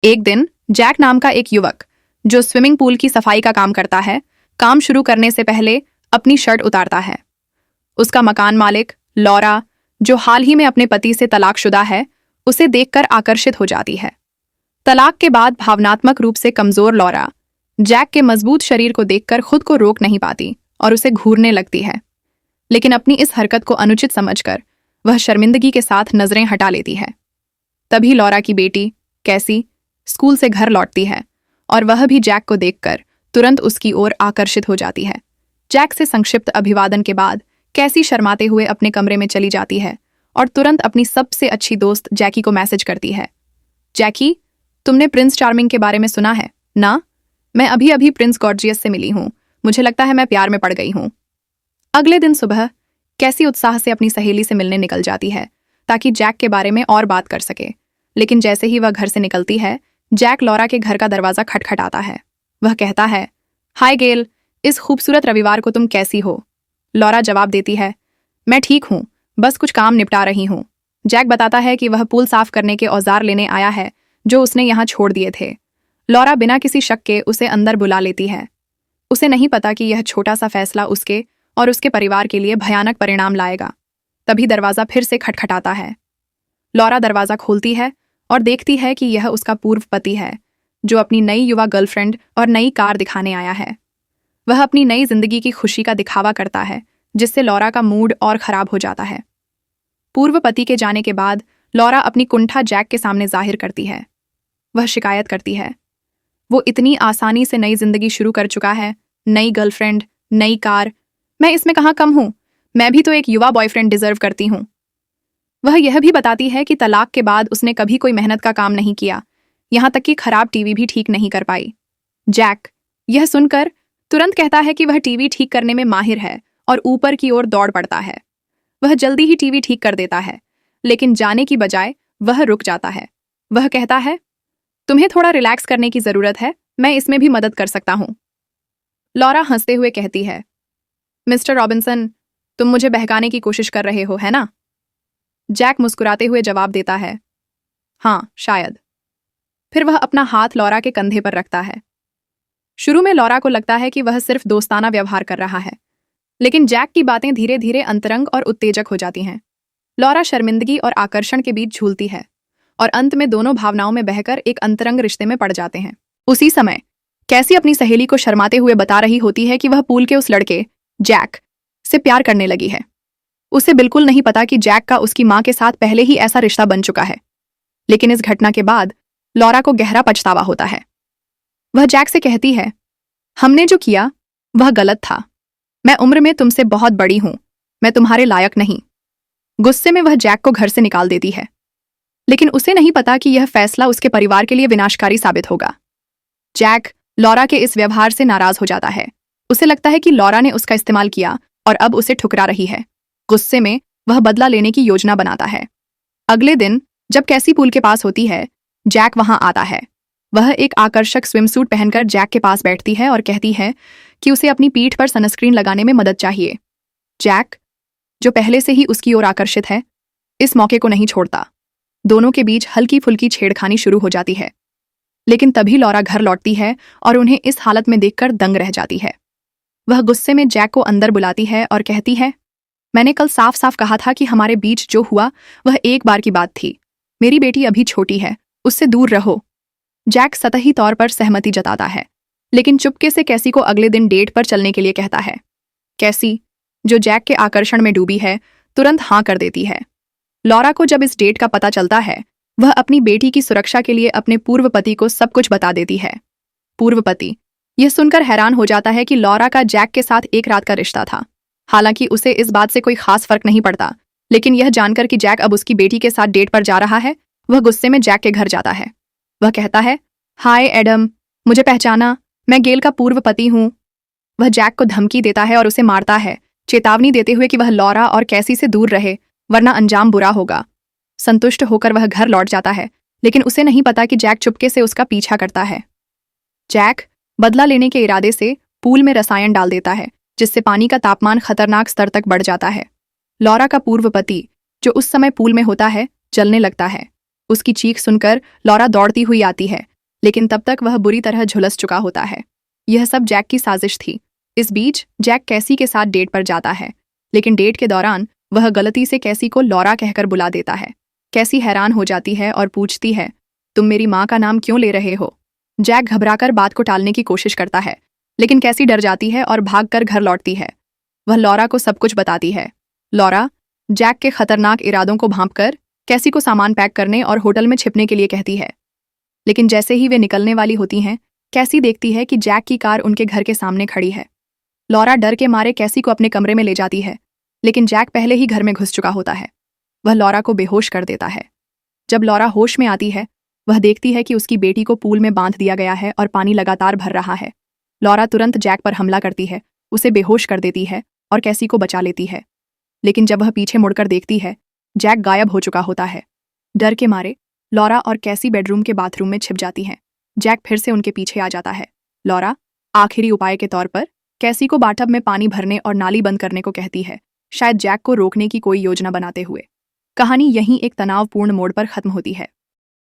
एक दिन जैक नाम का एक युवक जो स्विमिंग पूल की सफाई का काम करता है, काम शुरू करने से पहले अपनी शर्ट उतारता है। उसका मकान मालिक लॉरा, जो हाल ही में अपने पति से तलाकशुदा है, उसे देखकर आकर्षित हो जाती है। तलाक के बाद भावनात्मक रूप से कमजोर लॉरा जैक के मजबूत शरीर को देखकर खुद को रोक नहीं पाती और उसे घूरने लगती है। लेकिन अपनी इस हरकत को अनुचित समझकर वह शर्मिंदगी के साथ नजरें हटा लेती है। तभी लॉरा की बेटी कैसी स्कूल से घर लौटती है और वह भी जैक को देखकर तुरंत उसकी ओर आकर्षित हो जाती है। जैक से संक्षिप्त अभिवादन के बाद कैसी शर्माते हुए अपने कमरे में चली जाती है और तुरंत अपनी सबसे अच्छी दोस्त जैकी को मैसेज करती है। जैकी, तुमने प्रिंस चार्मिंग के बारे में सुना है ना? मैं अभी अभी प्रिंस गॉर्जियस से मिली हूँ। मुझे लगता है मैं प्यार में पड़ गई हूँ। अगले दिन सुबह कैसी उत्साह से अपनी सहेली से मिलने निकल जाती है ताकि जैक के बारे में और बात कर सके। लेकिन जैसे ही वह घर से निकलती है, जैक लॉरा के घर का दरवाजा खटखटाता है। वह कहता है, हाय गेल, इस खूबसूरत रविवार को तुम कैसी हो? लॉरा जवाब देती है, मैं ठीक हूँ, बस कुछ काम निपटा रही हूँ। जैक बताता है कि वह पूल साफ करने के औजार लेने आया है जो उसने यहाँ छोड़ दिए थे। लॉरा बिना किसी शक के उसे अंदर बुला लेती है। उसे नहीं पता कि यह छोटा सा फैसला उसके और उसके परिवार के लिए भयानक परिणाम लाएगा। तभी दरवाजा फिर से खटखटाता है। लॉरा दरवाजा खोलती है और देखती है कि यह उसका पूर्व पति है, जो अपनी नई युवा गर्लफ्रेंड और नई कार दिखाने आया है। वह अपनी नई जिंदगी की खुशी का दिखावा करता है, जिससे लॉरा का मूड और खराब हो जाता है। पूर्व पति के जाने के बाद लॉरा अपनी कुंठा जैक के सामने जाहिर करती है। वह शिकायत करती है, वो इतनी आसानी से नई जिंदगी शुरू कर चुका है, नई गर्लफ्रेंड, नई कार। मैं इसमें कहाँ कम हूं? मैं भी तो एक युवा बॉयफ्रेंड डिजर्व करती हूं। वह यह भी बताती है कि तलाक के बाद उसने कभी कोई मेहनत का काम नहीं किया, यहां तक कि खराब टीवी भी ठीक नहीं कर पाई। जैक यह सुनकर तुरंत कहता है कि वह टीवी ठीक करने में माहिर है और ऊपर की ओर दौड़ पड़ता है। वह जल्दी ही टीवी ठीक कर देता है, लेकिन जाने की बजाय वह रुक जाता है। वह कहता है, तुम्हें थोड़ा रिलैक्स करने की जरूरत है, मैं इसमें भी मदद कर सकता हूं। लॉरा हंसते हुए कहती है, मिस्टर रॉबिन्सन, तुम मुझे बहकाने की कोशिश कर रहे हो, है ना? जैक मुस्कुराते हुए जवाब देता है, हाँ, शायद। फिर वह अपना हाथ लॉरा के कंधे पर रखता है। शुरू में लॉरा को लगता है कि वह सिर्फ दोस्ताना व्यवहार कर रहा है, लेकिन जैक की बातें धीरे धीरे अंतरंग और उत्तेजक हो जाती हैं। लॉरा शर्मिंदगी और आकर्षण के बीच झूलती है और अंत में दोनों भावनाओं में बहकर एक अंतरंग रिश्ते में पड़ जाते हैं। उसी समय कैसी अपनी सहेली को शर्माते हुए बता रही होती है कि वह पूल के उस लड़के जैक से प्यार करने लगी है। उसे बिल्कुल नहीं पता कि जैक का उसकी मां के साथ पहले ही ऐसा रिश्ता बन चुका है। लेकिन इस घटना के बाद लॉरा को गहरा पछतावा होता है। वह जैक से कहती है, हमने जो किया वह गलत था। मैं उम्र में तुमसे बहुत बड़ी हूं, मैं तुम्हारे लायक नहीं। गुस्से में वह जैक को घर से निकाल देती है, लेकिन उसे नहीं पता कि यह फैसला उसके परिवार के लिए विनाशकारी साबित होगा। जैक लॉरा के इस व्यवहार से नाराज हो जाता है। उसे लगता है कि लॉरा ने उसका इस्तेमाल किया और अब उसे ठुकरा रही है। गुस्से में वह बदला लेने की योजना बनाता है। अगले दिन जब कैसी पूल के पास होती है, जैक वहां आता है। वह एक आकर्षक स्विमसूट पहनकर जैक के पास बैठती है और कहती है कि उसे अपनी पीठ पर सनस्क्रीन लगाने में मदद चाहिए। जैक, जो पहले से ही उसकी ओर आकर्षित है, इस मौके को नहीं छोड़ता। दोनों के बीच हल्की फुल्की छेड़खानी शुरू हो जाती है। लेकिन तभी लॉरा घर लौटती है और उन्हें इस हालत में देखकर दंग रह जाती है। वह गुस्से में जैक को अंदर बुलाती है और कहती है, मैंने कल साफ साफ कहा था कि हमारे बीच जो हुआ वह एक बार की बात थी। मेरी बेटी अभी छोटी है, उससे दूर रहो। जैक सतही तौर पर सहमति जताता है, लेकिन चुपके से कैसी को अगले दिन डेट पर चलने के लिए कहता है। कैसी, जो जैक के आकर्षण में डूबी है, तुरंत हाँ कर देती है। लॉरा को जब इस डेट का पता चलता है, वह अपनी बेटी की सुरक्षा के लिए अपने पूर्व पति को सब कुछ बता देती है। पूर्व पति यह सुनकर हैरान हो जाता है कि लॉरा का जैक के साथ एक रात का रिश्ता था। हालांकि उसे इस बात से कोई खास फर्क नहीं पड़ता, लेकिन यह जानकर कि जैक अब उसकी बेटी के साथ डेट पर जा रहा है, वह गुस्से में जैक के घर जाता है। वह कहता है, हाय एडम, मुझे पहचाना, मैं गेल का पूर्व पति हूँ। वह जैक को धमकी देता है और उसे मारता है, चेतावनी देते हुए कि वह लॉरा और कैसी से दूर रहे, वरना अंजाम बुरा होगा। संतुष्ट होकर वह घर लौट जाता है, लेकिन उसे नहीं पता कि जैक चुपके से उसका पीछा करता है। जैक बदला लेने के इरादे से पूल में रसायन डाल देता है, जिससे पानी का तापमान खतरनाक स्तर तक बढ़ जाता है। लॉरा का पूर्व पति, जो उस समय पूल में होता है, जलने लगता है। उसकी चीख सुनकर लॉरा दौड़ती हुई आती है, लेकिन तब तक वह बुरी तरह झुलस चुका होता है। यह सब जैक की साजिश थी। इस बीच जैक कैसी के साथ डेट पर जाता है, लेकिन डेट के दौरान वह गलती से कैसी को लॉरा कहकर बुला देता है। कैसी हैरान हो जाती है और पूछती है, तुम मेरी माँ का नाम क्यों ले रहे हो? जैक घबराकर बात को टालने की कोशिश करता है, लेकिन कैसी डर जाती है और भागकर घर लौटती है। वह लॉरा को सब कुछ बताती है। लॉरा जैक के खतरनाक इरादों को भांपकर कैसी को सामान पैक करने और होटल में छिपने के लिए कहती है, लेकिन जैसे ही वे निकलने वाली होती हैं, कैसी देखती है कि जैक की कार उनके घर के सामने खड़ी है। लॉरा डर के मारे कैसी को अपने कमरे में ले जाती है, लेकिन जैक पहले ही घर में घुस चुका होता है। वह लॉरा को बेहोश कर देता है। जब लॉरा होश में आती है, वह देखती है कि उसकी बेटी को पूल में बांध दिया गया है और पानी लगातार भर रहा है। लॉरा तुरंत जैक पर हमला करती है, उसे बेहोश कर देती है और कैसी को बचा लेती है। लेकिन जब वह पीछे मुड़कर देखती है, जैक गायब हो चुका होता है। डर के मारे लॉरा और कैसी बेडरूम के बाथरूम में छिप जाती हैं। जैक फिर से उनके पीछे आ जाता है। लॉरा आखिरी उपाय के तौर पर कैसी को बाथटब में पानी भरने और नाली बंद करने को कहती है, शायद जैक को रोकने की कोई योजना बनाते हुए। कहानी यहीं एक तनावपूर्ण मोड़ पर खत्म होती है।